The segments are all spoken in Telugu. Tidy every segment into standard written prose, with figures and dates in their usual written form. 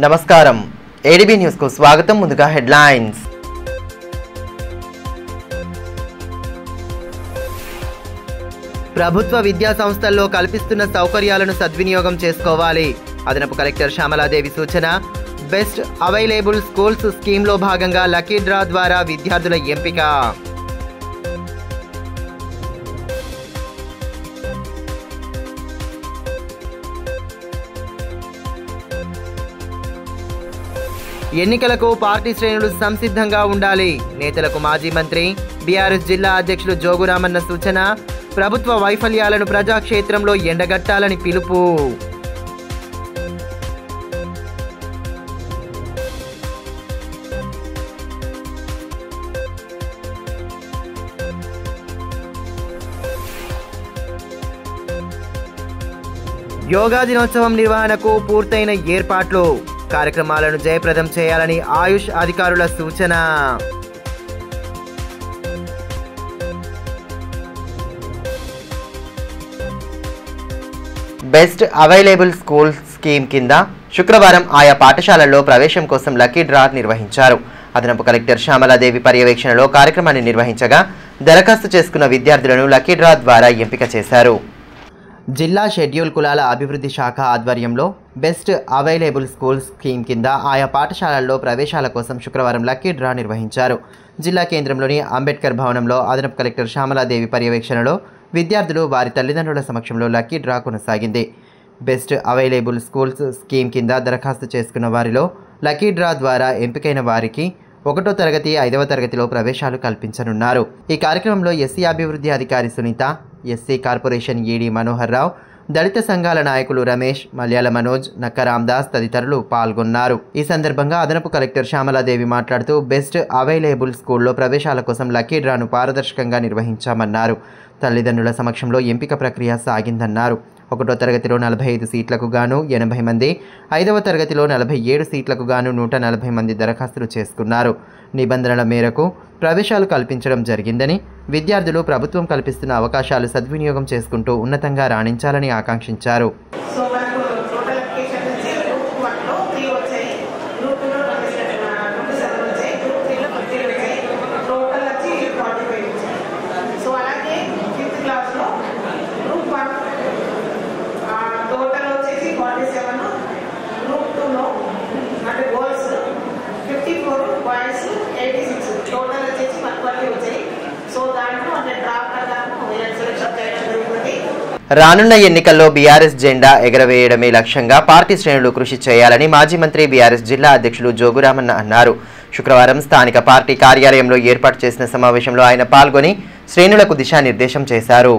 నమస్కారం ఏడీబీ న్యూస్ కు స్వాగతం. ముందుగా హెడ్లైన్స్. ప్రభుత్వ విద్యా సంస్థల్లో కల్పిస్తున్న సౌకర్యాలను సద్వినియోగం చేసుకోవాలి. అదనపు కలెక్టర్ శ్యామలాదేవి సూచన. బెస్ట్ అవైలబుల్ స్కూల్స్ స్కీమ్లో భాగంగా లక్కీ డ్రా ద్వారా విద్యార్థుల ఎంపిక. ఎన్నికలకు పార్టీ శ్రేణులు సంసిద్ధంగా ఉండాలి. నేతలకు మాజీ మంత్రి బీఆర్ఎస్ జిల్లా అధ్యక్షులు జోగురామన్న సూచన. ప్రభుత్వ వైఫల్యాలను ప్రజాక్షేత్రంలో ఎండగట్టాలని పిలుపు. యోగా దినోత్సవం నిర్వహణకు పూర్తయిన ఏర్పాట్లు. కార్యక్రమాలను జయప్రదం చేయాలని ఆయుష్ అధికారుల సూచన. బెస్ట్ అవైలబుల్ స్కూల్ స్కీమ్ కింద శుక్రవారం ఆయా పాఠశాలల్లో ప్రవేశం కోసం లక్కీ డ్రా నిర్వహించారు. అదనపు కలెక్టర్ శ్యామలాదేవి పర్యవేక్షణలో కార్యక్రమాన్ని నిర్వహించగా దరఖాస్తు చేసుకున్న విద్యార్థులను లక్కీ డ్రా ద్వారా ఎంపిక చేశారు. జిల్లా షెడ్యూల్ కులాల అభివృద్ధి శాఖ ఆధ్వర్యంలో బెస్ట్ అవైలబుల్ స్కూల్ స్కీమ్ కింద ఆయా పాఠశాలల్లో ప్రవేశాల కోసం శుక్రవారం లక్కీ డ్రా నిర్వహించారు. జిల్లా కేంద్రంలోని అంబేద్కర్ భవనంలో అదనపు కలెక్టర్ శ్యామలాదేవి పర్యవేక్షణలో విద్యార్థులు వారి తల్లిదండ్రుల సమక్షంలో లక్కీ డ్రా కొనసాగింది. బెస్ట్ అవైలబుల్ స్కూల్స్ స్కీమ్ కింద దరఖాస్తు చేసుకున్న వారిలో లక్కీ డ్రా ద్వారా ఎంపికైన వారికి 1వ తరగతి 5వ తరగతిలో ప్రవేశాలు కల్పించనున్నారు. ఈ కార్యక్రమంలో ఎస్సీ అభివృద్ధి అధికారి Sunitha, SC corporation ED Manohar Rao, దళిత సంఘాల నాయకులు రమేష్, మల్యాల మనోజ్, నక్క రామ్దాస్ తదితరులు పాల్గొన్నారు. ఈ సందర్భంగా అదనపు కలెక్టర్ శ్యామలాదేవి మాట్లాడుతూ బెస్ట్ అవైలబుల్ స్కూల్లో ప్రవేశాల కోసం లక్కీ డ్రాను పారదర్శకంగా నిర్వహించామన్నారు. తల్లిదండ్రుల సమక్షంలో ఎంపిక ప్రక్రియ సాగిందన్నారు. 1వ తరగతిలో 45 సీట్లకు గాను 80 మంది, 5వ తరగతిలో 47 సీట్లకు గాను 140 మంది దరఖాస్తులు చేసుకున్నారు. నిబంధనల మేరకు ప్రవేశాలు కల్పించడం జరిగిందని, విద్యార్థులు ప్రభుత్వం కల్పిస్తున్న అవకాశాలు సద్వినియోగం చేసుకుంటూ ఉన్నతంగా రాణించాలని ఆకాంక్షించారు. రానున్న ఎన్నికల్లో బీఆర్ఎస్ జెండా ఎగరవేయడమే లక్ష్యంగా పార్టీ శ్రేణులు కృషి చేయాలని మాజీ మంత్రి బీఆర్ఎస్ జిల్లా అధ్యక్షులు జోగురామన్న అన్నారు. శుక్రవారం స్థానిక పార్టీ కార్యాలయంలో ఏర్పాటు చేసిన సమావేశంలో ఆయన పాల్గొని శ్రేణులకు దిశానిర్దేశం చేశారు.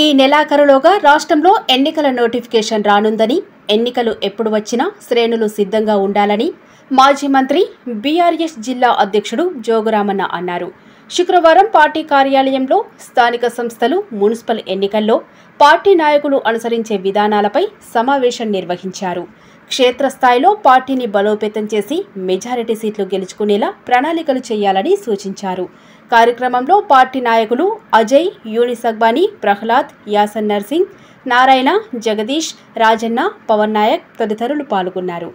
ఈ నెలాఖరులోగా రాష్ట్రంలో ఎన్నికల నోటిఫికేషన్ రానుందని, ఎన్నికలు ఎప్పుడు వచ్చినా శ్రేణులు సిద్ధంగా ఉండాలని మాజీ మంత్రి బీఆర్ఎస్ జిల్లా అధ్యక్షుడు జోగురామన్న అన్నారు. శుక్రవారం పార్టీ కార్యాలయంలో స్థానిక సంస్థలు, మున్సిపల్ ఎన్నికల్లో పార్టీ నాయకులు అనుసరించే విధానాలపై సమావేశం నిర్వహించారు. క్షేత్రస్థాయిలో పార్టీని బలోపేతం చేసి మెజారిటీ సీట్లు గెలుచుకునేలా ప్రణాళికలు చేయాలని సూచించారు. కార్యక్రమంలో పార్టీ నాయకులు అజయ్, యూనిస్ అక్బానీ, ప్రహ్లాద్, యాసన్ నర్సింగ్, నారాయణ, జగదీష్, రాజన్న, పవన్ నాయక్ తదితరులు పాల్గొన్నారు.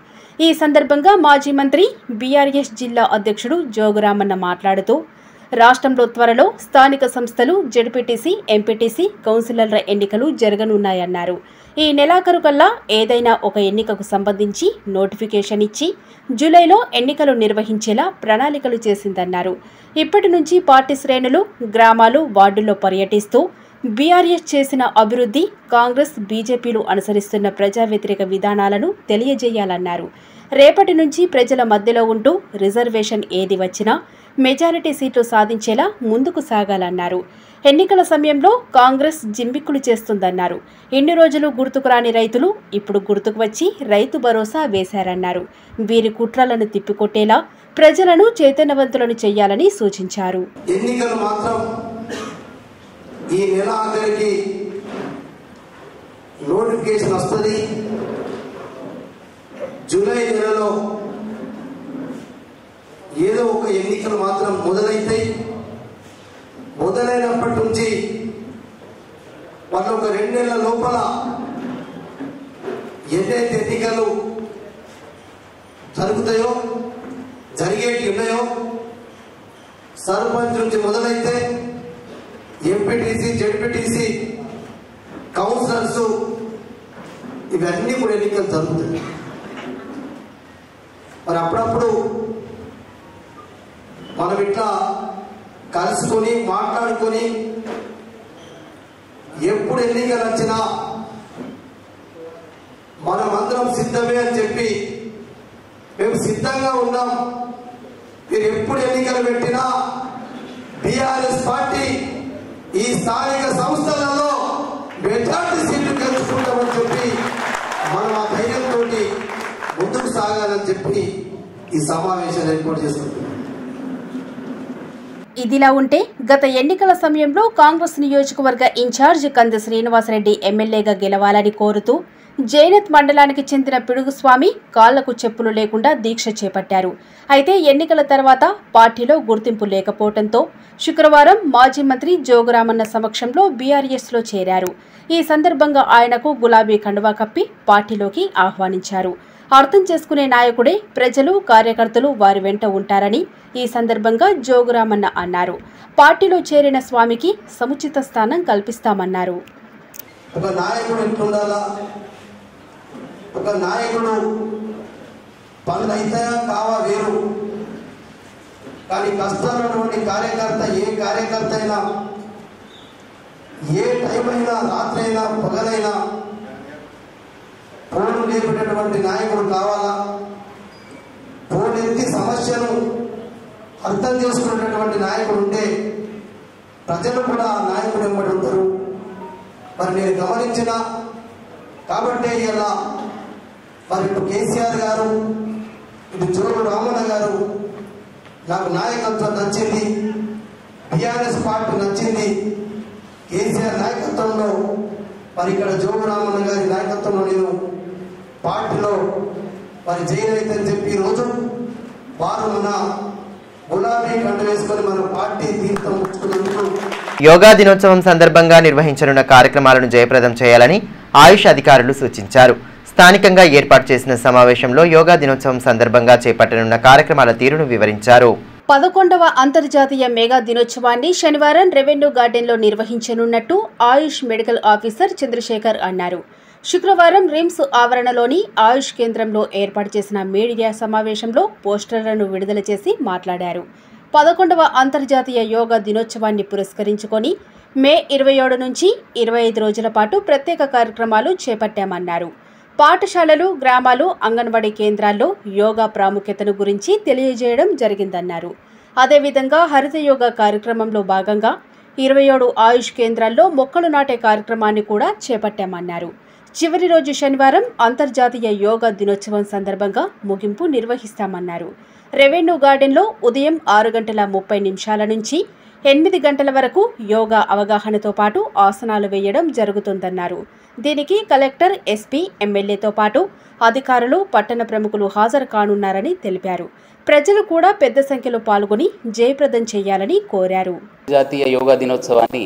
ఈ సందర్భంగా మాజీ మంత్రి బీఆర్ఎస్ జిల్లా అధ్యక్షుడు జోగురామన్న మాట్లాడుతూ రాష్ట్రంలో త్వరలో స్థానిక సంస్థలు, జెడ్పీటీసీ, ఎంపీటీసీ, కౌన్సిలర్ల ఎన్నికలు జరగనున్నాయన్నారు. ఈ నెలాఖరు కల్లా ఏదైనా ఒక ఎన్నికకు సంబంధించి నోటిఫికేషన్ ఇచ్చి జూలైలో ఎన్నికలు నిర్వహించేలా ప్రణాళికలు చేసిందన్నారు. ఇప్పటి నుంచి పార్టీ శ్రేణులు గ్రామాలు, వార్డుల్లో పర్యటిస్తూ బీఆర్ఎస్ చేసిన అభివృద్ధి, కాంగ్రెస్, బీజేపీలు అనుసరిస్తున్న ప్రజా వ్యతిరేక విధానాలను తెలియజేయాలన్నారు. రేపటి నుంచి ప్రజల మధ్యలో ఉంటూ రిజర్వేషన్ ఏది వచ్చినా మెజారిటీ సీట్లు సాధించేలా ముందుకు సాగాలన్నారు. ఎన్నికల సమయంలో కాంగ్రెస్ జిమ్మిక్కులు చేస్తుందన్నారు. ఇన్ని రోజులు గుర్తుకు రాని రైతులు ఇప్పుడు గుర్తుకు వచ్చి రైతు భరోసా వేశారన్నారు. వీరి కుట్రలను తిప్పికొట్టేలా ప్రజలను చైతన్యవంతులను చేయాలని సూచించారు. ఎన్నికలు మాత్రం ఈ నెల ఆఖరికి నోటిఫికేషన్ వస్తుంది. జూలై నెలలో ఏదో ఒక ఎన్నికలు మాత్రం మొదలైతాయి. మొదలైనప్పటి నుంచి వాళ్ళు ఒక 2 నెలల లోపల ఏదైతే ఎన్నికలు జరుగుతాయో జరిగేటి ఉన్నాయో సర్పంచ్ నుంచి మొదలైతే ఎంపీటీసీ జెడ్పీటీసీ కౌన్సిలర్స్ ఇవన్నీ కూడా ఎన్నికలు జరుగుతాయి. మరి అప్పుడప్పుడు మనం ఇట్లా కలుసుకొని మాట్లాడుకొని ఎప్పుడు ఎన్నికలు వచ్చినా మనమందరం సిద్ధమే అని చెప్పి మేము సిద్ధంగా ఉన్నాం. మీరు ఎప్పుడు ఎన్నికలు పెట్టినా బీఆర్ఎస్ పార్టీ ఈ స్థానిక సంస్థలలో మెజార్టీ సీట్లు గెలుచుకుంటామని చెప్పి మనం ఆ ధైర్యంతో ముందుకు సాగాలని చెప్పి ఈ సమావేశాలు ఏర్పాటు చేసుకుంటున్నాం. ఇదిలా ఉంటే గత ఎన్నికల సమయంలో కాంగ్రెస్ నియోజకవర్గ ఇన్ఛార్జ్ కంది శ్రీనివాసరెడ్డి ఎమ్మెల్యేగా గెలవాలని కోరుతూ జైనత్ మండలానికి చెందిన పిడుగుస్వామి కాళ్లకు చెప్పులు లేకుండా దీక్ష చేపట్టారు. అయితే ఎన్నికల తర్వాత పార్టీలో గుర్తింపు లేకపోవడంతో శుక్రవారం మాజీ మంత్రి జోగురామన్న సమక్షంలో బీఆర్ఎస్లో చేరారు. ఈ సందర్భంగా ఆయనకు గులాబీ కండువా కప్పి పార్టీలోకి ఆహ్వానించారు. అర్థం చేసుకునే నాయకుడే ప్రజలు కార్యకర్తలు వారి వెంట ఉంటారని ఈ సందర్భంగా జోగురామన్న అన్నారు. పార్టీలో చేరిన స్వామికి సముచిత స్థానం కల్పిస్తామన్నారు. ఒక నాయకుడు ఎట్లుండాలా, ఒక నాయకుడు పనులు అయితాయా కావా వేరు, కానీ కష్టమైనటువంటి కార్యకర్త ఏ కార్యకర్త అయినా ఏ టైం అయినా రాత్రి అయినా పగలైనా ఫోన్ లేపేటటువంటి నాయకుడు కావాలా. ఫోన్ ఎత్తి సమస్యను అర్థం చేసుకునేటటువంటి నాయకుడు ఉంటే ప్రజలు కూడా ఆ నాయకుడు వెంబడి ఉంటారు. మరి నేను గమనించిన కాబట్టి ఇలా మరి ఇటు కేసీఆర్ గారు ఇటు జోగు రామన్న గారు నాకు నాయకత్వం నచ్చింది, టీఆర్ఎస్ పార్టీ నచ్చింది. కేసీఆర్ నాయకత్వంలో మరి ఇక్కడ జోగు రామన్న గారి నాయకత్వంలో నేను పార్టీలో మరి జైలు అయితని చెప్పి ఈరోజు వారు మన గులాబీ కంట వేసుకొని మన పార్టీ తీర్థం పుచ్చుకున్నందుకు యోగా దినోత్సవం సందర్భంగా నిర్వహించనున్న కార్యక్రమాలను జయప్రదం చేయాలని ఆయుష్ అధికారులు సూచించారు. స్థానికంగా ఏర్పాటు చేసిన సమావేశంలో యోగా దినోత్సవం సందర్భంగా చేపట్టనున్న కార్యక్రమాల తీరును వివరించారు. 11వ అంతర్జాతీయ మెగా దినోత్సవాన్ని శనివారం రెవెన్యూ గార్డెన్లో నిర్వహించనున్నట్టు ఆయుష్ మెడికల్ ఆఫీసర్ చంద్రశేఖర్ అన్నారు. శుక్రవారం రిమ్స్ ఆవరణలోని ఆయుష్ కేంద్రంలో ఏర్పాటు చేసిన మీడియా సమావేశంలో పోస్టర్లను విడుదల చేసి మాట్లాడారు. 11వ అంతర్జాతీయ యోగా దినోత్సవాన్ని పురస్కరించుకొని మే 27 నుంచి 25 రోజుల పాటు ప్రత్యేక కార్యక్రమాలు చేపట్టామన్నారు. పాఠశాలలు, గ్రామాలు, అంగన్వాడీ కేంద్రాల్లో యోగా ప్రాముఖ్యతను గురించి తెలియజేయడం జరిగిందన్నారు. అదేవిధంగా హరిత యోగా కార్యక్రమంలో భాగంగా 27 ఆయుష్ కేంద్రాల్లో మొక్కలు నాటే కార్యక్రమాన్ని కూడా చేపట్టామన్నారు. చివరి రోజు శనివారం అంతర్జాతీయ యోగా దినోత్సవం సందర్భంగా ముగింపు నిర్వహిస్తామన్నారు. రెవెన్యూ గార్డెన్లో ఉదయం 6:30 నుంచి 8 గంటల వరకు యోగా అవగాహనతో పాటు ఆసనాలు వేయడం జరుగుతుందన్నారు. దీనికి కలెక్టర్, ఎస్పీ, ఎమ్మెల్యేతో పాటు అధికారులు, పట్టణ ప్రముఖులు హాజరు కానున్నారని తెలిపారు. ప్రజలు కూడా పెద్ద సంఖ్యలో పాల్గొని జయప్రదం చేయాలని కోరారు. జాతీయ యోగా దినోత్సవాన్ని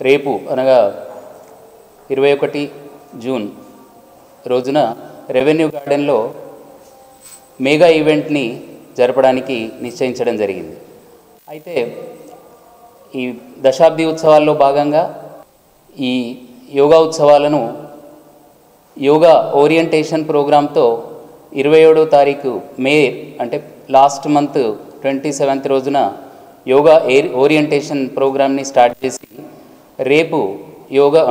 రేపు అనగా 21 జూన్ రోజున రెవెన్యూ గార్డెన్లో మెగా ఈవెంట్ని జరపడానికి నిశ్చయించడం జరిగింది. అయితే ఈ దశాబ్ది ఉత్సవాల్లో భాగంగా ఈ యోగా ఉత్సవాలను యోగా ఓరియంటేషన్ ప్రోగ్రాంతో 27వ తారీఖు మే అంటే లాస్ట్ మంత్ 27th రోజున యోగా ఓరియంటేషన్ ప్రోగ్రామ్ని స్టార్ట్ చేసి రేపు యోగా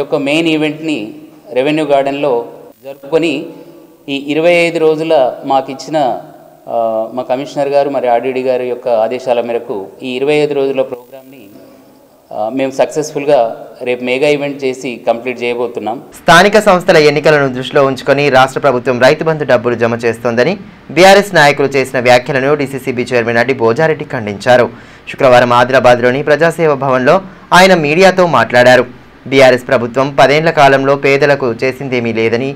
యొక్క మెయిన్ ఈవెంట్ని రెవెన్యూ గార్డెన్లో జరుపుకొని ఈ 25 రోజుల మాకు ఇచ్చిన మా కమిషనర్ గారు మరి ఆర్డీడీ గారి యొక్క ఆదేశాల మేరకు ఈ 25 రోజుల ప్రోగ్రామ్ని మేము సక్సెస్ఫుల్గా రేపు మెగా ఈవెంట్ చేసి కంప్లీట్ చేయబోతున్నాం. స్థానిక సంస్థల ఎన్నికలను దృష్టిలో ఉంచుకొని రాష్ట్ర ప్రభుత్వం రైతు బంధు డబ్బులు జమ చేస్తోందని బీఆర్ఎస్ నాయకులు చేసిన వ్యాఖ్యలను డీసీసీబీ చైర్మన్ అడ్డి భోజారెడ్డి ఖండించారు. శుక్రవారం ఆదిలాబాద్లోని ప్రజాసేవ భవన్లో ఆయన మీడియాతో మాట్లాడారు. బీఆర్ఎస్ ప్రభుత్వం 10 ఏళ్ల కాలంలో పేదలకు చేసిందేమీ లేదని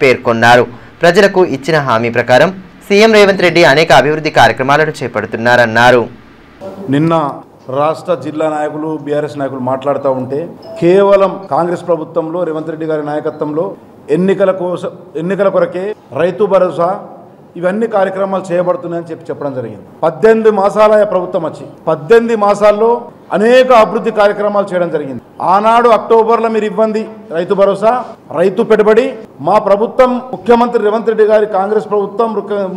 పేర్కొన్నారు. ప్రజలకు ఇచ్చిన హామీ ప్రకారం సీఎం రేవంత్ రెడ్డి అనేక అభివృద్ధి కార్యక్రమాలను చేపడుతున్నారన్నారు. నిన్న రాష్ట్ర జిల్లా నాయకులు బీఆర్ఎస్ నాయకులు మాట్లాడుతూ ఉంటే కేవలం కాంగ్రెస్ ప్రభుత్వంలో రేవంత్ రెడ్డి గారి నాయకత్వంలో ఎన్నికల కొరకే రైతు భరోసా ఇవన్నీ కార్యక్రమాలు చేయబడుతున్నాయని చెప్పడం జరిగింది. 18 మాసాల ప్రభుత్వం వచ్చి 18 మాసాల్లో అనేక అభివృద్ధి కార్యక్రమాలు చేయడం జరిగింది. ఆనాడు అక్టోబర్లో మీరు ఇవ్వండి రైతు భరోసా, రైతు పెట్టుబడి, మా ప్రభుత్వం ముఖ్యమంత్రి రేవంత్ రెడ్డి గారి కాంగ్రెస్ ప్రభుత్వం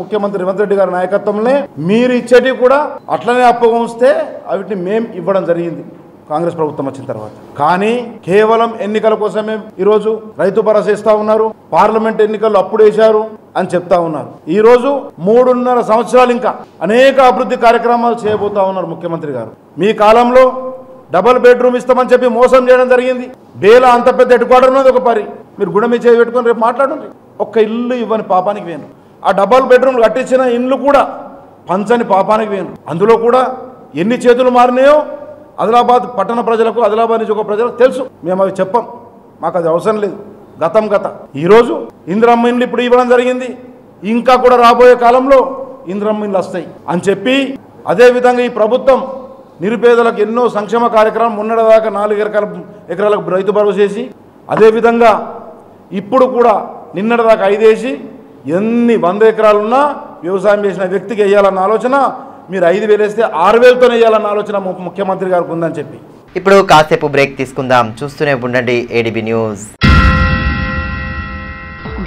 ముఖ్యమంత్రి రేవంత్ రెడ్డి గారి నాయకత్వంలో మీరు ఇచ్చేటివి కూడా అట్లనే అప్పగిస్తే వాటిని మేము ఇవ్వడం జరిగింది కాంగ్రెస్ ప్రభుత్వం వచ్చిన తర్వాత. కానీ కేవలం ఎన్నికల కోసమే ఈరోజు రైతు భరోసా ఇస్తా ఉన్నారు, పార్లమెంట్ ఎన్నికల్లో అప్పుడు వేశారు అని చెప్తా ఉన్నారు. ఈరోజు 3.5 సంవత్సరాలు ఇంకా అనేక అభివృద్ధి కార్యక్రమాలు చేయబోతా ఉన్నారు ముఖ్యమంత్రి గారు. మీ కాలంలో డబుల్ బెడ్రూమ్ ఇస్తామని చెప్పి మోసం చేయడం జరిగింది. బేలా అంత పెద్ద హెడ్ క్వార్టర్ ఉన్నది ఒక పరి, మీరు గుణమి చేయి పెట్టుకొని రేపు మాట్లాడండి. ఒక్క ఇల్లు ఇవ్వని పాపానికి వేను. ఆ డబుల్ బెడ్రూమ్ కట్టించిన ఇల్లు కూడా పంచని పాపానికి వేను. అందులో కూడా ఎన్ని చేతులు మారినాయో ఆదిలాబాద్ పట్టణ ప్రజలకు, ఆదిలాబాద్ నియోజకవర్గ ప్రజలకు తెలుసు. మేము అవి చెప్పం, మాకు అది అవసరం లేదు. గతం ఈరోజు ఇందిరమ్మ ఇండ్లు ఇప్పుడు ఇవ్వడం జరిగింది. ఇంకా కూడా రాబోయే కాలంలో ఇందిరమ్మ ఇండ్లు వస్తాయి అని చెప్పి, అదేవిధంగా ఈ ప్రభుత్వం నిరుపేదలకు ఎన్నో సంక్షేమ కార్యక్రమం మొన్నటిదాకా 4 ఎకరాలకు రైతు భరోసా చేసి, అదేవిధంగా ఇప్పుడు కూడా నిన్నటిదాకా 5 వేసి ఎన్ని 100 ఎకరాలున్నా వ్యవసాయం చేసిన వ్యక్తికి వేయాలన్న ఆలోచన, మీరు 5,000 వేస్తే 6,000తోనే వేయాలన్న ఆలోచన ముఖ్యమంత్రి గారికి ఉందని చెప్పి. ఇప్పుడు కాసేపు బ్రేక్ తీసుకుందాం, చూస్తూనే ఉండండి ADB news.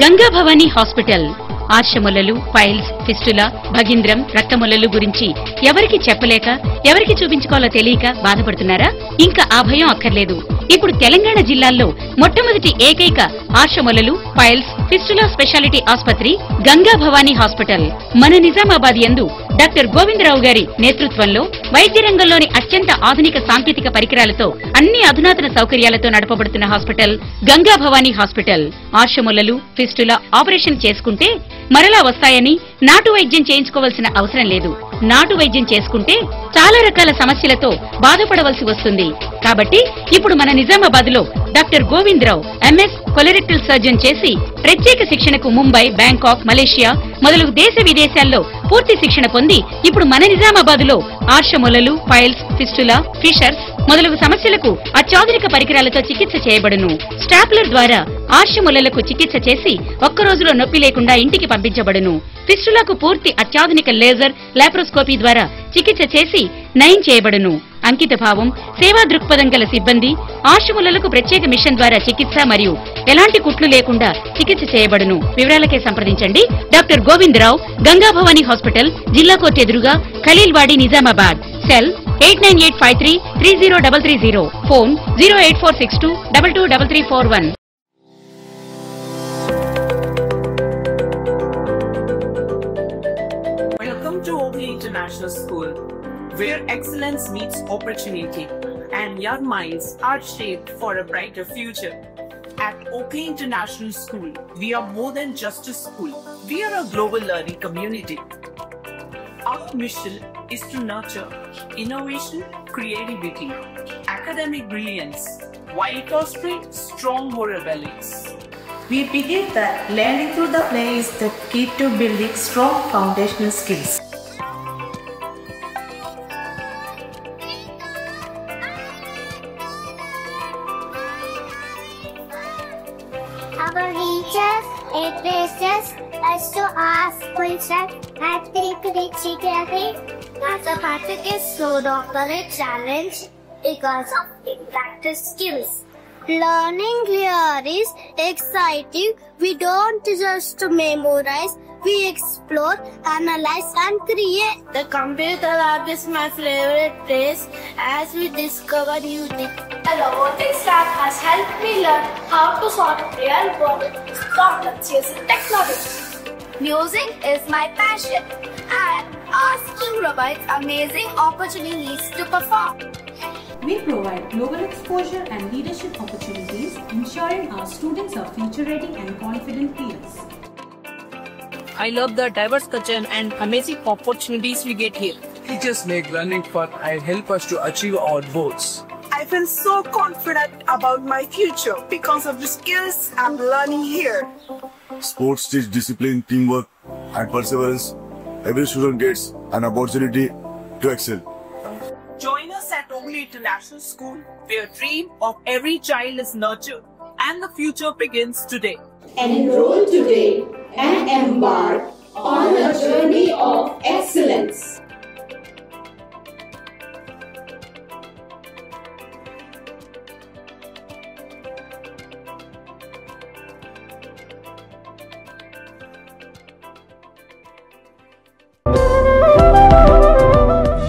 Ganga Bhavani hospital ఆర్షములలు, పైల్స్, ఫిస్టులా, భగింద్రం, రక్తములలు గురించి ఎవరికి చెప్పలేక, ఎవరికి చూపించుకోవాలో తెలియక బాధపడుతున్నారా? ఇంకా ఆ భయం అక్కర్లేదు. ఇప్పుడు తెలంగాణ జిల్లాల్లో మొట్టమొదటి ఏకైక ఆర్షములలు, పైల్స్, ఫిస్టులా స్పెషాలిటీ ఆసుపత్రి గంగా భవానీ హాస్పిటల్ మన నిజామాబాద్ యందు డాక్టర్ గోవిందరావు గారి నేతృత్వంలో వైద్య రంగంలోని అత్యంత ఆధునిక సాంకేతిక పరికరాలతో అన్ని అధునాతన సౌకర్యాలతో నడపబడుతున్న హాస్పిటల్ గంగా భవానీ హాస్పిటల్. ఆర్షములలు, ఫిస్టులా ఆపరేషన్ చేసుకుంటే మరలా వస్తాయని నాటు వైద్యం చేయించుకోవాల్సిన అవసరం లేదు. నాటు వైద్యం చేసుకుంటే చాలా రకాల సమస్యలతో బాధపడవలసి వస్తుంది. కాబట్టి ఇప్పుడు మన నిజామాబాద్ లో doctor Govindarao MS colorectal surgeon చేసి ప్రత్యేక శిక్షణకు ముంబై, బ్యాంకాక్, మలేషియా మొదలగు దేశ విదేశాల్లో పూర్తి శిక్షణ పొంది ఇప్పుడు మన నిజామాబాద్ లో ఆర్షములలు, పైల్స్, ఫిస్టులా, ఫిషర్స్ మొదలగు సమస్యలకు అత్యాధునిక పరికరాలతో చికిత్స చేయబడును. స్టాప్లర్ ద్వారా ఆర్షములలకు చికిత్స చేసి ఒక్క రోజులో నొప్పి లేకుండా ఇంటికి పంపించబడును. ఫిస్టులకు పూర్తి అత్యాధునిక లేజర్, లాప్రోస్కోపీ ద్వారా చికిత్స చేసి నయం చేయబడును. అంకిత భావం, సేవా దృక్పథం గల సిబ్బంది, ఆర్షములలకు ప్రత్యేక మిషన్ ద్వారా చికిత్స మరియు ఎలాంటి కుట్లు లేకుండా చికిత్స చేయబడును. వివరాలకే సంప్రదించండి డాక్టర్ గోవిందరావు, గంగా భవానీ హాస్పిటల్, జిల్లా కోర్టు ఎదురుగా, Khaleelwadi, Nizamabad. Cell 8985330330, phone 08462223341. Welcome to Oakley International School, where excellence meets opportunity and young minds are shaped for a brighter future. At Oakley International School, we are more than just a school. We are a global learning community. Our mission is to nurture innovation, creativity, academic brilliance, while fostering strong moral values. We believe that learning through the play is the key to building strong foundational skills. Our teachers encourage us to ask questions and think critically. As a practice is so a challenge because of practice skills. Learning here is exciting. We don't just memorize, we explore, analyze and create. The computer lab is my favorite place as we discover new things. The robotics lab has helped me learn how to solve real world problems using technology. Music is my passion and asking provides amazing opportunities to perform. We provide global exposure and leadership opportunities, ensuring our students are future-ready and confident peers. I love the diverse culture and amazing opportunities we get here. Teachers make learning fun and help us to achieve our goals. I feel so confident about my future because of the skills I'm learning here. Sports teach discipline, teamwork, and perseverance. Every student gets an opportunity to excel. Join us at Oakley International School, where dream of every child is nurtured and the future begins today. Enroll today and embark on a journey of excellence.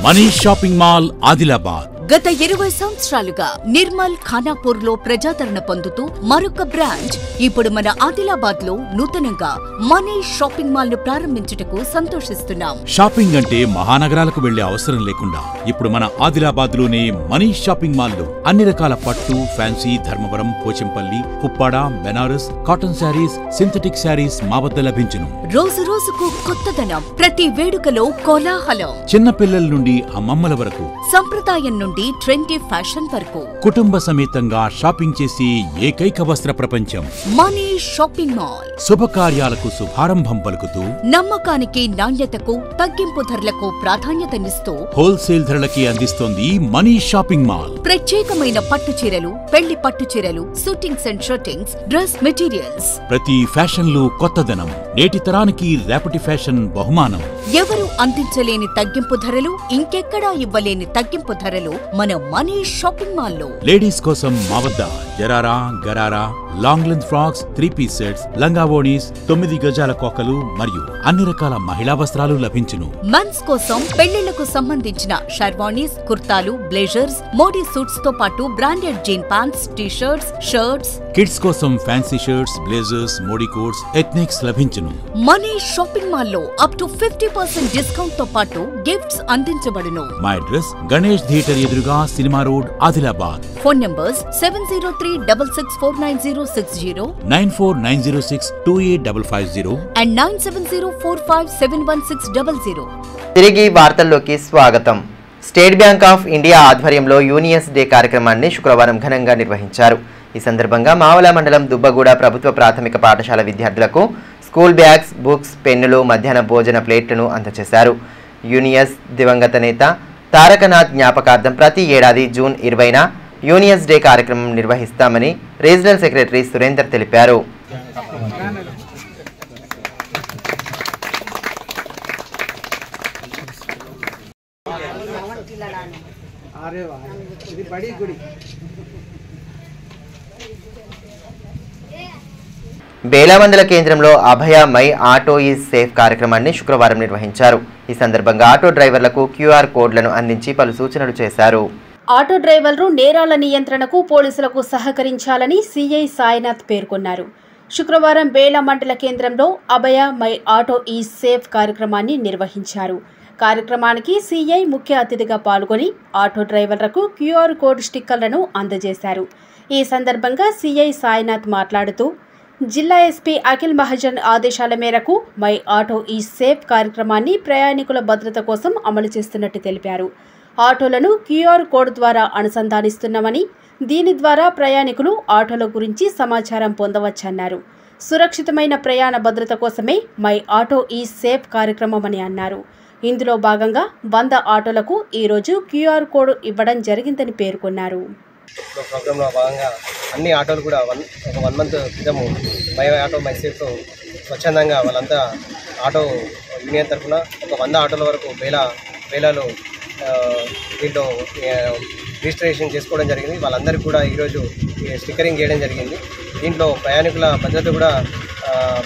Manish shopping mall Adilabad గత 20 సంవత్సరాలుగా నిర్మల్ ఖానాపూర్ లో ప్రజాదరణ పొందుతూ మరొక బ్రాంచ్ ఇప్పుడు మన ఆదిలాబాద్ లో నూతనంగా మనీష్ షాపింగ్ మాల్ ను ప్రారంభించుటకు సంతోషిస్తున్నాం. షాపింగ్ అంటే మహానగరాలకు వెళ్లే అవసరం లేకుండా ఇప్పుడు మన ఆదిలాబాద్ లోనే మనీష్ షాపింగ్ మాల్ లో అన్ని రకాల పట్టు, ఫ్యాన్సీ, ధర్మవరం, పోచంపల్లి, పుప్పాడ, Banaras, cotton sarees, synthetic sarees మా వద్ద లభించును. రోజు రోజుకు కొత్తదనం, ప్రతి వేడుకలో కోలాహలం. చిన్న పిల్లల నుండి అమ్మమ్మల వరకు, సంప్రదాయం నుండి ట్రెండీ ఫ్యాషన్ వరకు కుటుంబ సమేతంగా షాపింగ్ చేసి ఏకైక వస్త్ర ప్రపంచం మనీష్ షాపింగ్ మాల్. శుభకార్యాలకు శుభారంభం పలుకుతూ, నమ్మకానికి, నాణ్యతకు, తగ్గింపు ధరలకు ప్రాధాన్యతనిస్తూ హోల్సేల్ ధరలకి అందిస్తోంది మనీష్ షాపింగ్ మాల్. ప్రత్యేకమైన పట్టు చీరలు, పెళ్లి పట్టు చీరలు, shootings and shirtings, dress materials. ప్రతి ఫ్యాషన్ లో కొత్తదనం, నేటి తరానికి రేపటి ఫ్యాషన్ బహుమానం. ఎవరు అందించలేని తగ్గింపు ధరలు, ఇంకెక్కడా ఇవ్వలేని తగ్గింపు ధరలు మన మనీష్ షాపింగ్ మాల్ లో. లేడీస్ కోసం మా వద్ద జరారా, gharara, long length frocks, 3-piece sets, లంగావోణీస్, 9 గజాల కోకలు మరియు అన్ని రకాల మహిళా వస్త్రాలు లభించును. మెన్స్ కోసం పెళ్లిళ్లకు సంబంధించిన షర్వాణీస్, కుర్తాలు, బ్లేజర్స్, మోడీ సూట్స్ తో పాటు branded jean pants, T shirts, shirts. Kids కోసం fancy shirts, blazers, Modi coats, ethnics లభించును. మనీష్ షాపింగ్ మాల్ లో అప్ టు 50% డిస్కౌంట్ తో పాటు గిఫ్ట్స్ అందించబడును. మా అడ్రస్ గణేష్ థియేటర్ ఎదురుగా, cinema road, Adilabad. Phone numbers 703664060, 9490628550 and 9704571600. తిరిగి వార్తల్లోకి స్వాగతం. స్టేట్ బ్యాంక్ ఆఫ్ ఇండియా ఆధ్వర్యంలో యూనియన్స్ డే కార్యక్రమాన్ని శుక్రవారం ఘనంగా నిర్వహించారు. ఈ సందర్భంగా మావల మండలం దుబ్బగూడ ప్రభుత్వ ప్రాథమిక పాఠశాల విద్యార్థులకు స్కూల్ బ్యాగ్స్, బుక్స్, పెన్నులు, మధ్యాహ్న భోజన ప్లేట్లను అందజేశారు. యూనియన్స్ దివంగత నేత తారకనాథ్ జ్ఞాపకార్థం ప్రతి ఏడాది జూన్ 20న యూనియన్స్ డే కార్యక్రమం నిర్వహిస్తామని రీజనల్ సెక్రటరీ సురేందర్ తెలిపారు. బేలా మండల కేంద్రంలో అభయ మై ఆటో ఈజ్ సేఫ్ కార్యక్రమాన్ని శుక్రవారం నిర్వహించారు. ఈ సందర్భంగా ఆటో డ్రైవర్లకు క్యూఆర్ కోడ్లను అందించి పలు సూచనలు చేశారు. ఆటో డ్రైవర్లు నేరాల నియంత్రణకు పోలీసులకు సహకరించాలని సీఐ సాయినాథ్ పేర్కొన్నారు. శుక్రవారం బేలా మండల కేంద్రంలో అభయ మై ఆటో ఈజ్ సేఫ్ కార్యక్రమాన్ని నిర్వహించారు. కార్యక్రమానికి సీఐ ముఖ్య అతిథిగా పాల్గొని ఆటో డ్రైవర్లకు క్యూఆర్ కోడ్ స్టిక్కర్లను అందజేశారు. ఈ సందర్భంగా సీఐ సాయినాథ్ మాట్లాడుతూ, జిల్లా ఎస్పీ అఖిల్ మహాజన్ ఆదేశాల మేరకు మై ఆటో ఈజ్ సేఫ్ కార్యక్రమాన్ని ప్రయాణికుల భద్రత కోసం అమలు చేస్తున్నట్టు తెలిపారు. ఆటోలను క్యూఆర్ కోడ్ ద్వారా అనుసంధానిస్తున్నామని, దీని ద్వారా ప్రయాణికులు ఆటోల గురించి సమాచారం పొందవచ్చన్నారు. సురక్షితమైన ప్రయాణ భద్రత కోసమే మై ఆటో ఈజ్ సేఫ్ కార్యక్రమమని అన్నారు. ఇందులో భాగంగా 100 ఆటోలకు ఈరోజు క్యూఆర్ కోడ్ ఇవ్వడం జరిగిందని పేర్కొన్నారు. ప్రోగ్రాంలో భాగంగా అన్ని ఆటోలు కూడా ఒక 1 మంత్ క్రితము మై ఆటో మై సేఫ్తో స్వచ్ఛందంగా వాళ్ళంతా ఆటో యూనియన్ తరఫున ఒక 100 ఆటోల వరకు బేలాలో దీంట్లో రిజిస్ట్రేషన్ చేసుకోవడం జరిగింది. వాళ్ళందరికీ కూడా ఈరోజు స్టిక్కరింగ్ చేయడం జరిగింది. దీంట్లో ప్రయాణికుల భద్రత కూడా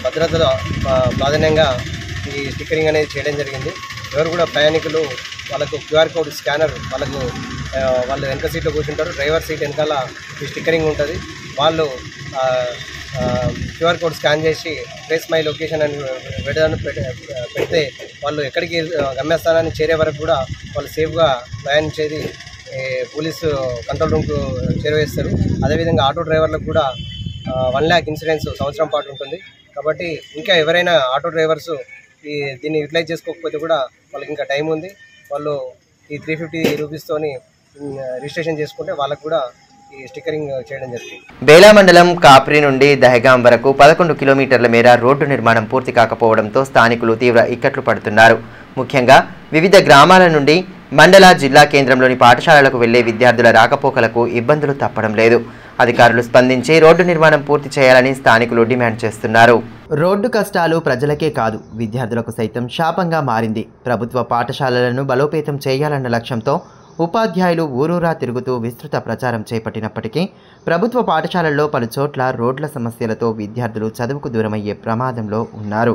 భద్రతలో ప్రాధాన్యంగా ఈ స్టిక్కరింగ్ అనేది చేయడం జరిగింది. ఎవరు కూడా ప్రయాణికులు వాళ్ళకు క్యూఆర్ కోడ్ స్కానర్ వాళ్ళు వెనక సీట్లో కూర్చుంటారు, డ్రైవర్ సీట్ వెనకాల ఈ స్టిక్కరింగ్ ఉంటుంది. వాళ్ళు క్యూఆర్ కోడ్ స్కాన్ చేసి ట్రేస్ మై లొకేషన్ అని పెడితే వాళ్ళు ఎక్కడికి గమ్యస్థానాన్ని చేరే వరకు కూడా వాళ్ళు సేఫ్గా ప్రయాణించేది పోలీసు కంట్రోల్ రూమ్కు చేరవేస్తారు. అదేవిధంగా ఆటో డ్రైవర్లకు కూడా 1 lakh ఇన్సూరెన్స్ సంవత్సరం పాటు ఉంటుంది. కాబట్టి ఇంకా ఎవరైనా ఆటో డ్రైవర్సు దీన్ని యూటిలైజ్ చేసుకోకపోతే కూడా వాళ్ళకి ఇంకా టైం ఉంది. వాళ్ళు ఈ 350 రూపీస్తోని రిజిస్ట్రేషన్ చేసుకుంటే వాళ్ళకు కూడా ఈ స్టిక్కరింగ్ చేయడం జరిగింది. బేలా మండలం కాప్రి నుండి దహగాం వరకు 11 కిలోమీటర్ల మేర రోడ్డు నిర్మాణం పూర్తి కాకపోవడంతో స్థానికులు తీవ్ర ఇక్కట్లు పడుతున్నారు. ముఖ్యంగా వివిధ గ్రామాల నుండి మండల, జిల్లా కేంద్రంలోని పాఠశాలలకు వెళ్లే విద్యార్థుల రాకపోకలకు ఇబ్బందులు తప్పడం లేదు. అధికారులు స్పందించి రోడ్డు నిర్మాణం పూర్తి చేయాలని స్థానికులు డిమాండ్ చేస్తున్నారు. రోడ్డు కష్టాలు ప్రజలకే కాదు విద్యార్థులకు సైతం శాపంగా మారింది. ప్రభుత్వ పాఠశాలలను బలోపేతం చేయాలన్న లక్ష్యంతో ఉపాధ్యాయులు ఊరూరా తిరుగుతూ విస్తృత ప్రచారం చేపట్టినప్పటికీ ప్రభుత్వ పాఠశాలల్లో పలుచోట్ల రోడ్ల సమస్యలతో విద్యార్థులు చదువుకు దూరమయ్యే ప్రమాదంలో ఉన్నారు.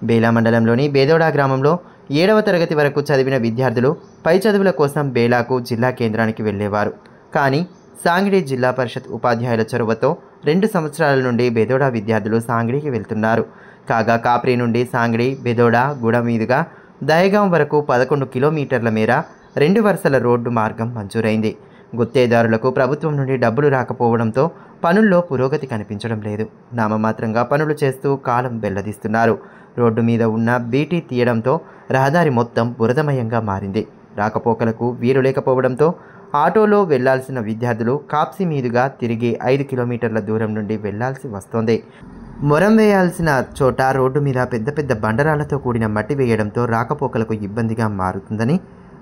బేలా మండలంలోని బేదోడా గ్రామంలో 7వ తరగతి వరకు చదివిన విద్యార్థులు పై చదువుల కోసం బేలాకు జిల్లా కేంద్రానికి వెళ్లేవారు. కానీ సాంగ్లీ జిల్లా పరిషత్ ఉపాధ్యాయుల చొరవతో 2 సంవత్సరాల నుండి బెదోడా విద్యార్థులు సాంగ్లీకి వెళ్తున్నారు. కాగా కాప్రీ నుండి సాంగ్లీ బెదోడా గూడ మీదుగా దయగాం వరకు 11 కిలోమీటర్ల మేర 2 వరుసల రోడ్డు మార్గం మంజూరైంది. గుత్తేదారులకు ప్రభుత్వం నుండి డబ్బులు రాకపోవడంతో పనుల్లో పురోగతి కనిపించడం లేదు. నామమాత్రంగా పనులు చేస్తూ కాలం వెల్లదీస్తున్నారు. రోడ్డు మీద ఉన్న బీటీ తీయడంతో రహదారి మొత్తం బురదమయంగా మారింది. రాకపోకలకు వీలు లేకపోవడంతో ఆటోలో వెళ్లాల్సిన విద్యార్థులు కాప్సీ మీదుగా తిరిగి 5 కిలోమీటర్ల దూరం నుండి వెళ్లాల్సి వస్తోంది. మొరం వేయాల్సిన చోట రోడ్డు మీద పెద్ద పెద్ద బండరాళ్లతో కూడిన మట్టి వేయడంతో రాకపోకలకు ఇబ్బందిగా మారుతుందని,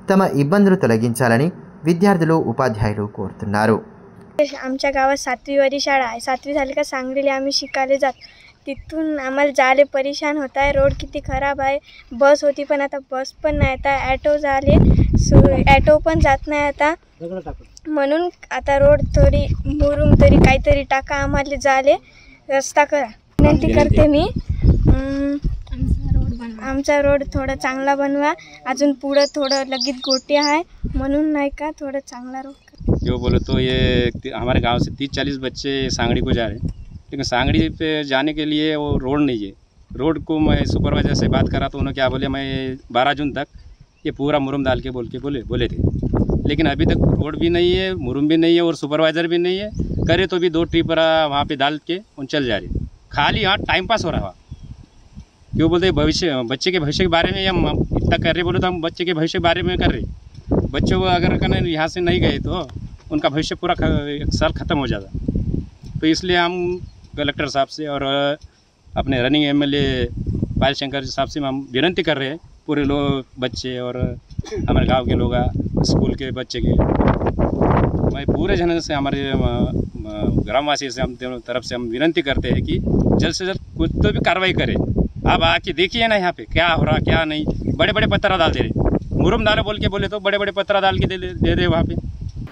తమ ఇబ్బందులు తొలగించాలని విద్యార్థులు उपाध्याయులు కోరుతున్నారు. आमच्या गावात 7वी वरी शाळा आहे. 7वी झाली का सांगलीला आम्ही शिकायला जातो. तिथून आम्हाला जाले परेशान होत आहे. रोड किती खराब आहे. बस होती पण आता बस पण नाही. आता ॲटो झाले, ॲटो पण जात नाही आता. म्हणून आता रोड थोडी मुरुम तरी काहीतरी टाका, आम्हाला जाले रस्ता करा विनंती करते मी. आमचा रोड थोडा चांगला बनवा. अजून पुढं थोडं लगेच गोटी आहे म्हणून नाही का थोडं चांगला रोड. जो बोलो तो ये हमारे गांव से 30-40 बच्चे सांगड़ी को जा रहे हैं, लेकिन सांगड़ी पे जाने के लिए वो रोड नहीं है. रोड को मैं सुपरवाइजर से बात करा तो उन्होंने क्या बोले, मैं 12 जून तक ये पूरा मुरुम डाल के बोले थे. लेकिन अभी तक रोड भी नहीं है, मुरुम भी नहीं है और सुपरवाइजर भी नहीं है. करे तो भी 2 ट्रिपर वहाँ पे डाल के उन चल जा रहे. खाली यहाँ टाइम पास हो रहा. क्यों बोलते भविष्य, बच्चे के भविष्य के बारे में हम इतना कर रहे, बोले तो हम बच्चे के भविष्य के बारे में कर रहे. बच्चों को अगर यहाँ से नहीं गए तो उनका भविष्य पूरा 1 साल ख़त्म हो जाता. तो इसलिए हम कलेक्टर साहब से और अपने रनिंग MLA पायल शंकर साहब से हम विनती कर रहे हैं, पूरे लोग बच्चे और हमारे गांव के लोग, स्कूल के बच्चे के, मैं पूरे जन से हमारे ग्रामवासी से हम तरफ से हम विनती करते हैं कि जल्द से जल्द कुछ तो भी कार्रवाई करें. आप आके देखिए ना यहाँ पे क्या हो रहा क्या नहीं. बड़े बड़े पत्थर डाल दे रहे, मुरुम डालो बोले तो बड़े बड़े पत्थर डाल के दे रहे वहाँ पे.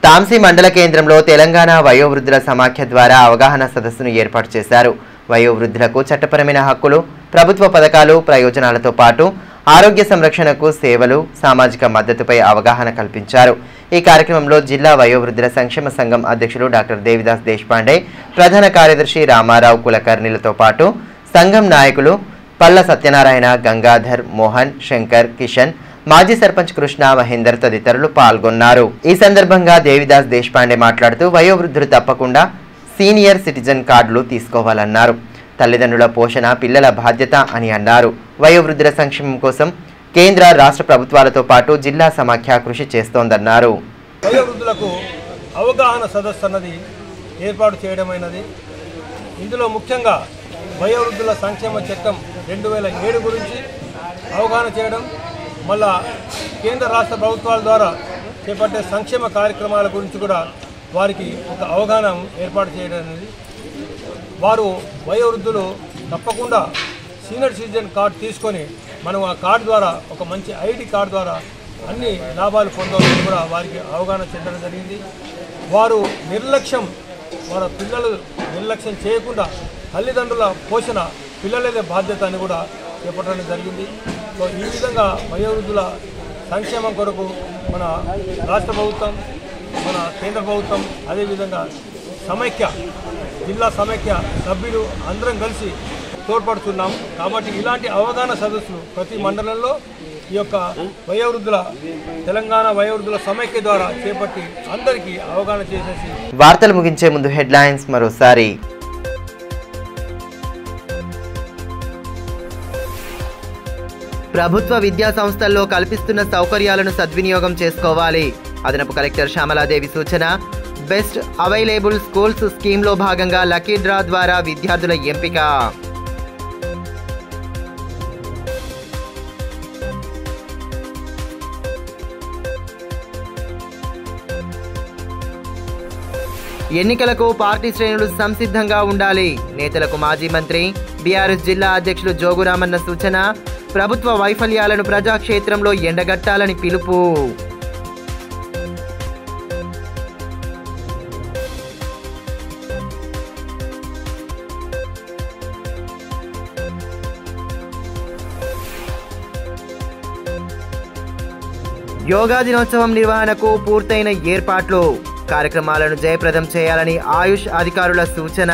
తాంసీ మండల కేంద్రంలో తెలంగాణ వయోవృద్ధుల సమాఖ్య ద్వారా అవగాహన సదస్సును ఏర్పాటు చేశారు. వయోవృద్ధులకు చట్టపరమైన హక్కులు, ప్రభుత్వ పథకాలు, ప్రయోజనాలతో పాటు ఆరోగ్య సంరక్షణకు సేవలు, సామాజిక మద్దతుపై అవగాహన కల్పించారు. ఈ కార్యక్రమంలో జిల్లా వయోవృద్ధుల సంక్షేమ సంఘం అధ్యక్షులు డాక్టర్ దేవిదాస్ దేశపాండే, ప్రధాన కార్యదర్శి రామారావు కులకర్ణిలతో పాటు సంఘం నాయకులు పల్ల సత్యనారాయణ, గంగాధర్, మోహన్, శంకర్, కిషన్, మాజీ సర్పంచ్ కృష్ణ, మహేందర్ తదితరులు పాల్గొన్నారు. ఈ సందర్భంగా దేవిదాస్ దేశపాండే మాట్లాడుతూ వయోవృద్ధులు తప్పకుండా సీనియర్ సిటిజన్ కార్డులు తీసుకోవాలన్నారు. తల్లిదండ్రుల పోషణ పిల్లల బాధ్యత అని అన్నారు. వయోవృద్ధుల సంక్షేమం కోసం కేంద్ర రాష్ట్ర ప్రభుత్వాలతో పాటు జిల్లా సమాఖ్య కృషి చేస్తోందన్నారు. వయోవృద్ధులకు అవగాహన సదస్సు అన్నది ఏర్పాటు చేయడమైనది. ఇందులో ముఖ్యంగా వయోవృద్ధుల సంక్షేమ చట్టం 2007 గురించి అవగాహన చేయడం, మళ్ళా కేంద్ర రాష్ట్ర ప్రభుత్వాల ద్వారా చేపట్టే సంక్షేమ కార్యక్రమాల గురించి కూడా వారికి ఒక అవగాహన ఏర్పాటు చేయడం అనేది. వారు వయోవృద్ధులు తప్పకుండా సీనియర్ సిటిజన్ కార్డు తీసుకొని మనం ఆ కార్డు ద్వారా ఒక మంచి ID కార్డు ద్వారా అన్ని లాభాలు పొందవచ్చని కూడా వారికి అవగాహన చెందడం జరిగింది. వారు వారి పిల్లలు నిర్లక్ష్యం చేయకుండా తల్లిదండ్రుల పోషణ పిల్లలదే బాధ్యత అని కూడా చేపట్టడం జరిగింది. సో ఈ విధంగా వయోవృద్ధుల సంక్షేమం కొరకు మన రాష్ట్ర ప్రభుత్వం, మన కేంద్ర ప్రభుత్వం, అదేవిధంగా జిల్లా సమైక్య సభ్యులు అందరం కలిసి తోడ్పడుతున్నాం. కాబట్టి ఇలాంటి అవగాహన సదస్సులు ప్రతి మండలంలో ఈ యొక్క తెలంగాణ వయోవృద్ధుల సమైక్య ద్వారా చేపట్టి అందరికీ అవగాహన చేసేసి. వార్తలు ముగించే ముందు హెడ్లైన్స్ మరోసారి. ప్రభుత్వ విద్యా సంస్థల్లో కల్పిస్తున్న సౌకర్యాలను సద్వినియోగం చేసుకోవాలి. అదనపు కలెక్టర్ శ్యామలాదేవి సూచన. బెస్ట్ అవైలబుల్ స్కూల్స్ స్కీమ్లో భాగంగా లక్కీ డ్రా ద్వారా విద్యార్థుల ఎంపిక. ఎన్నికలకు పార్టీ శ్రేణులు సంసిద్ధంగా ఉండాలి. నేతలకు మాజీ మంత్రి బీఆర్ఎస్ జిల్లా అధ్యక్షులు జోగురామన్న సూచన, ప్రభుత్వ వైఫల్యాలను ప్రజాక్షేత్రంలో ఎండగట్టాలని పిలుపు. యోగా దినోత్సవం నిర్వహణకు పూర్తయిన ఏర్పాట్లు, కార్యక్రమాలను జయప్రదం చేయాలని ఆయుష్ అధికారుల సూచన.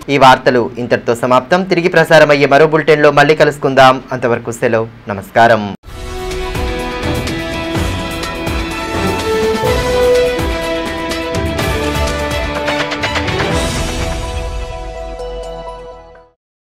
ఈ వార్తలు ఇంతటితో సమాప్తం. తిరిగి ప్రసారమయ్యే మరో బులెటిన్లో మళ్ళీ కలుసుకుందాం. అంతవరకు సెలవు. నమస్కారం.